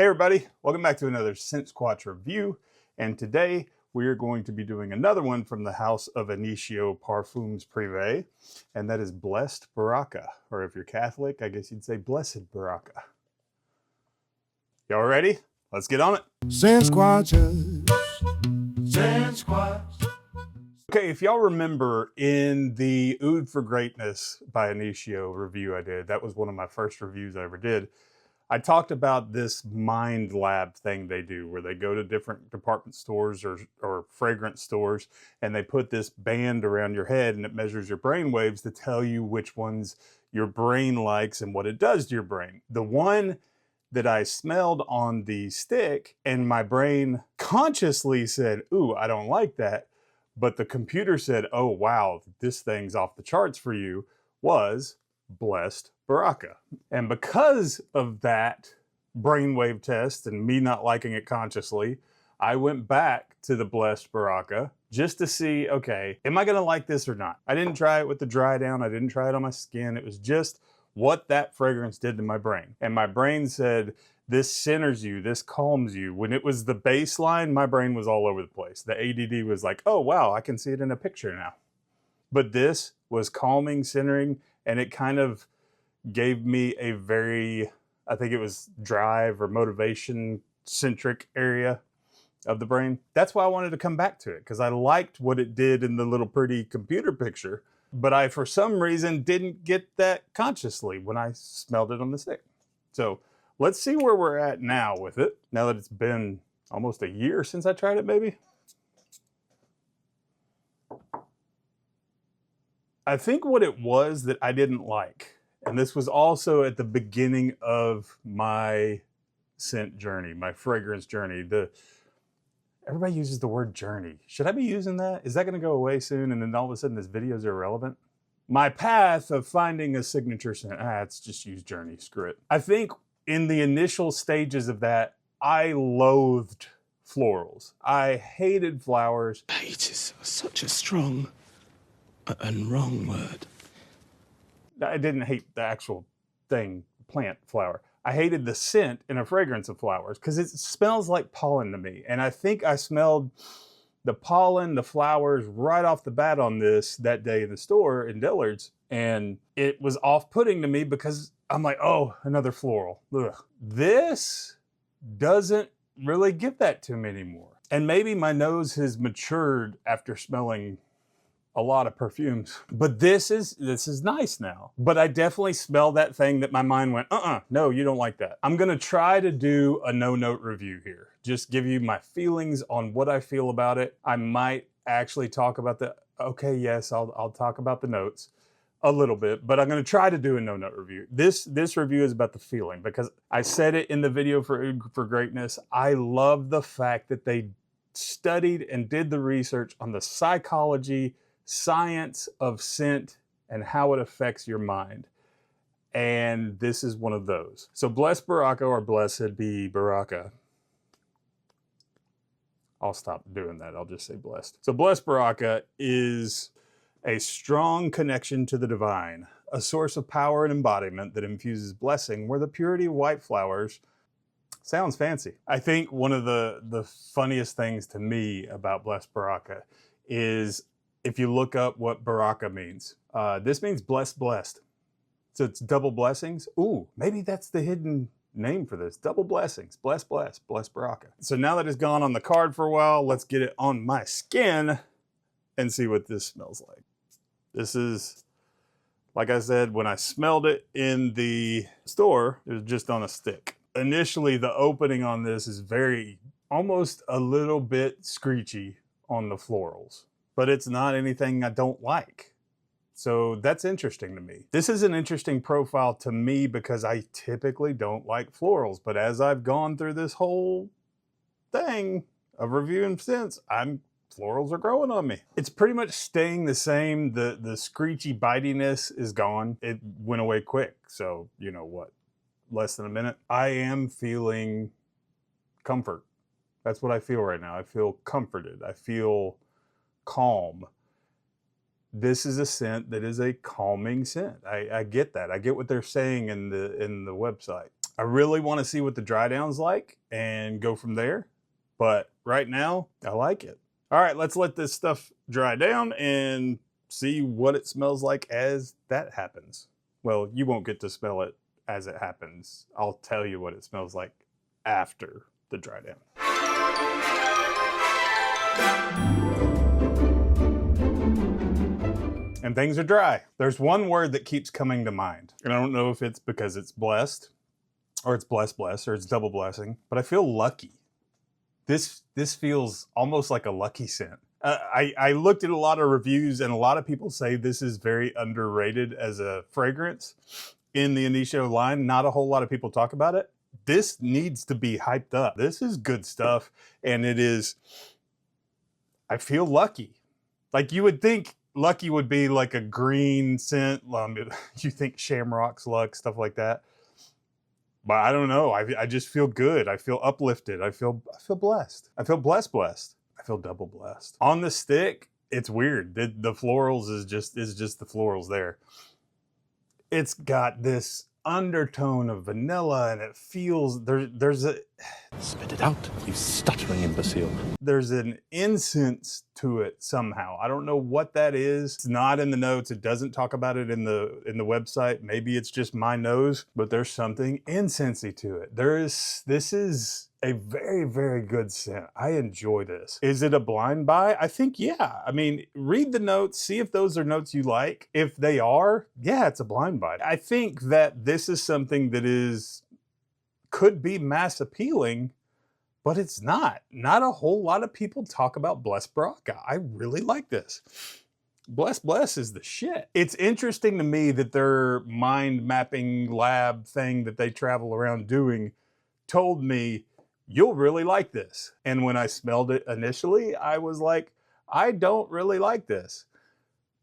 Hey everybody, welcome back to another Scent Squatch review, and today we are going to be doing another one from the house of Initio Parfums Privé, and that is Blessed Baraka, or if you're Catholic, I guess you'd say Blessed Baraka. Y'all ready? Let's get on it. Scent Squatches. Scent Squatch. Okay, if y'all remember in the Oud for Greatness by Initio review I did, that was one of my first reviews I ever did. I talked about this mind lab thing they do where they go to different department stores or fragrance stores and they put this band around your head and it measures your brain waves to tell you which ones your brain likes and what it does to your brain. The one that I smelled on the stick and my brain consciously said, ooh, I don't like that. But the computer said, oh, wow, this thing's off the charts for you, was Blessed Baraka. And because of that brainwave test and me not liking it consciously, I went back to the Blessed Baraka just to see, okay, am I gonna like this or not? I didn't try it with the dry down. I didn't try it on my skin. It was just what that fragrance did to my brain. And my brain said, this centers you, this calms you. When it was the baseline, my brain was all over the place. The ADD was like, oh wow, I can see it in a picture now. But this was calming, centering, and it kind of gave me a very, I think it was drive or motivation centric area of the brain. That's why I wanted to come back to it, because I liked what it did in the little pretty computer picture, but I, for some reason, didn't get that consciously when I smelled it on the stick. So let's see where we're at now with it, now that it's been almost a year since I tried it, maybe. I think what it was that I didn't like, and this was also at the beginning of my scent journey, my fragrance journey. Everybody uses the word journey. Should I be using that? Is that going to go away soon and then all of a sudden this video is irrelevant? My path of finding a signature scent, it's just use journey, screw it. I think in the initial stages of that, I loathed florals. I hated flowers. Hate is such a strong and wrong word. I didn't hate the actual thing, plant, flower. I hated the scent in a fragrance of flowers because it smells like pollen to me. And I think I smelled the pollen, the flowers right off the bat on this that day in the store in Dillard's. And it was off-putting to me because I'm like, oh, another floral. Ugh. This doesn't really give that to me anymore. And maybe my nose has matured after smelling a lot of perfumes, but this is nice now. But I definitely smell that thing that my mind went, no, you don't like that. I'm gonna try to do a no-note review here. Just give you my feelings on what I feel about it. I might actually talk about okay, yes, I'll talk about the notes a little bit, but I'm gonna try to do a no-note review. This review is about the feeling, because I said it in the video for Greatness. I love the fact that they studied and did the research on the psychology, science of scent and how it affects your mind. And this is one of those. So Blessed Baraka, or Blessed Baraka. I'll stop doing that. I'll just say blessed. So Blessed Baraka is a strong connection to the divine, a source of power and embodiment that infuses blessing where the purity of white flowers sounds fancy. I think one of the funniest things to me about Blessed Baraka is if you look up what Baraka means. This means blessed, blessed. So it's double blessings. Ooh, maybe that's the hidden name for this. Double blessings, blessed, blessed, Blessed Baraka. So now that it's gone on the card for a while, let's get it on my skin and see what this smells like. This is, like I said, when I smelled it in the store, it was just on a stick. Initially, the opening on this is almost a little bit screechy on the florals, but it's not anything I don't like. So that's interesting to me. This is an interesting profile to me because I typically don't like florals, but as I've gone through this whole thing of reviewing scents, florals are growing on me. It's pretty much staying the same. The screechy bitiness is gone. It went away quick. So, you know what? Less than a minute. I am feeling comfort. That's what I feel right now. I feel comforted. I feel calm. This is a scent that is a calming scent. I get that. I get what they're saying in the website. I really want to see what the dry down's like and go from there. But right now, I like it. All right, let's let this stuff dry down and see what it smells like as that happens. Well, you won't get to smell it as it happens. I'll tell you what it smells like after the dry down. And things are dry. There's one word that keeps coming to mind. And I don't know if it's because it's blessed, or it's blessed, or it's double blessing, but I feel lucky. This feels almost like a lucky scent. I looked at a lot of reviews, and a lot of people say this is very underrated as a fragrance in the Initio line. Not a whole lot of people talk about it. This needs to be hyped up. This is good stuff, and it is, I feel lucky. Like you would think lucky would be like a green scent. You think shamrocks, luck, stuff like that. But I don't know. I just feel good. I feel uplifted. I feel blessed. I feel blessed. I feel double blessed. On the stick, it's weird. The florals is just the florals there. It's got this undertone of vanilla, and it feels there's a Spit it out, you stuttering imbecile. there's an incense to it somehow. I don't know what that is. It's not in the notes. It doesn't talk about it in the website. Maybe it's just my nose, but there's something incensey to it. This is a very, very good scent. I enjoy this. Is it a blind buy? I think, yeah. I mean, read the notes, see if those are notes you like. If they are, yeah, it's a blind buy. I think that this is something that could be mass appealing, but it's not. Not a whole lot of people talk about Blessed Baraka. I really like this. Bless is the shit. It's interesting to me that their mind mapping lab thing that they travel around doing told me, you'll really like this. And when I smelled it initially, I was like, I don't really like this.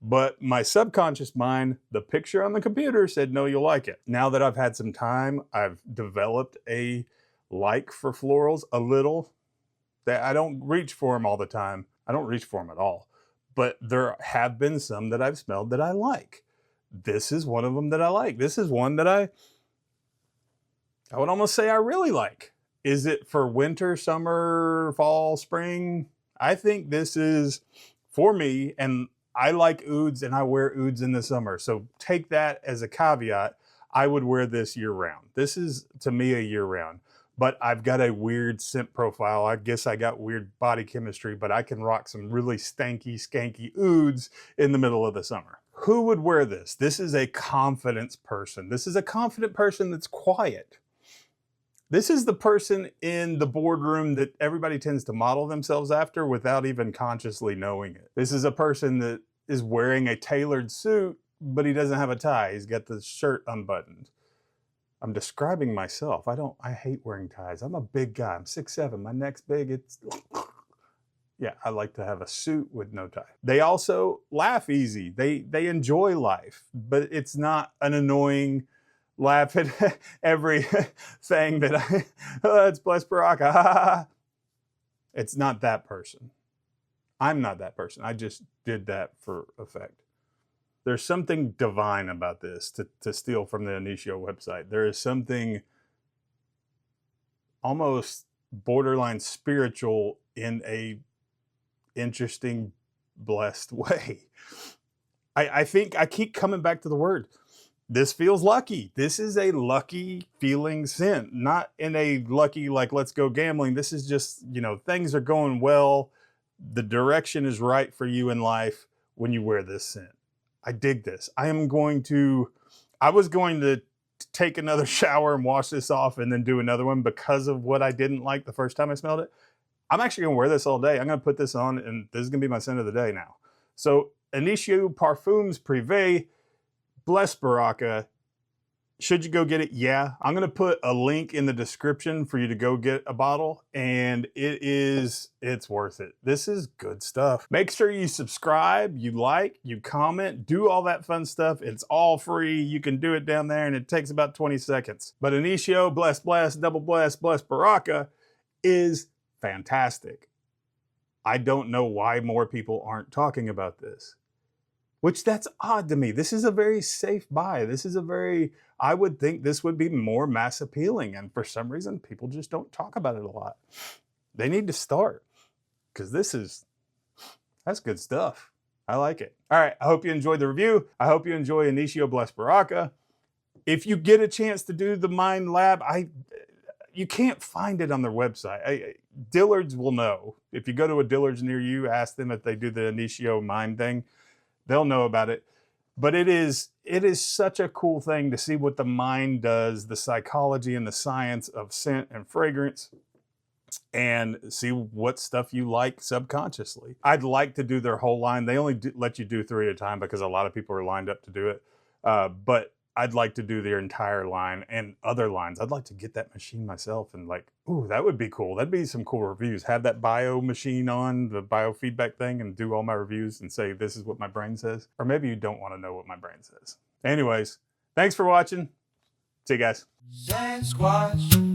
But my subconscious mind, the picture on the computer said, no, you'll like it. Now that I've had some time, I've developed a like for florals a little. That I don't reach for them all the time. I don't reach for them at all. But there have been some that I've smelled that I like. This is one of them that I like. This is one that I would almost say I really like. Is it for winter, summer, fall, spring? I think this is for me, and I like ouds and I wear ouds in the summer. So take that as a caveat. I would wear this year round. This is to me a year round, but I've got a weird scent profile. I guess I got weird body chemistry, but I can rock some really stanky, skanky ouds in the middle of the summer. Who would wear this? This is a confidence person. This is a confident person that's quiet. This is the person in the boardroom that everybody tends to model themselves after without even consciously knowing it. This is a person that is wearing a tailored suit, but he doesn't have a tie. He's got the shirt unbuttoned. I'm describing myself. I hate wearing ties. I'm a big guy. I'm 6'7". My neck's big. Yeah, I like to have a suit with no tie. They also laugh easy. They enjoy life, but it's not an annoying laugh at every thing that it's Blessed Baraka. It's not that person. I'm not that person. I just did that for effect. There's something divine about this, to steal from the Initio website. There is something almost borderline spiritual in a interesting, blessed way. I think I keep coming back to the word. This feels lucky. This is a lucky feeling scent, not in a lucky, like, let's go gambling. This is just, things are going well. The direction is right for you in life when you wear this scent. I dig this. I was going to take another shower and wash this off and then do another one because of what I didn't like the first time I smelled it. I'm actually going to wear this all day. I'm going to put this on, and this is going to be my scent of the day now. So, Initio Parfums Privé, Blessed Baraka. Should you go get it? Yeah. I'm going to put a link in the description for you to go get a bottle, and it's worth it. This is good stuff. Make sure you subscribe, you like, you comment, do all that fun stuff. It's all free. You can do it down there, and it takes about 20 seconds. But Initio, blessed, double blessed Baraka is fantastic. I don't know why more people aren't talking about this. which that's odd to me. This is a very safe buy. This is a very, I would think this would be more mass appealing. And for some reason, people just don't talk about it a lot. They need to start, because that's good stuff. I like it. All right, I hope you enjoyed the review. I hope you enjoy Initio Blessed Baraka. If you get a chance to do the Mind Lab, you can't find it on their website. Dillard's will know. If you go to a Dillard's near you, ask them if they do the Initio Mind thing. They'll know about it. But it is such a cool thing to see what the mind does, the psychology and the science of scent and fragrance, and see what stuff you like subconsciously. I'd like to do their whole line. They only let you do 3 at a time because a lot of people are lined up to do it. But I'd like to do their entire line and other lines. I'd like to get that machine myself and like, ooh, that would be cool. That'd be some cool reviews. Have that bio machine on, the biofeedback thing, and do all my reviews and say, this is what my brain says. Or maybe you don't want to know what my brain says. Anyways, thanks for watching. See you guys. Sasquatch.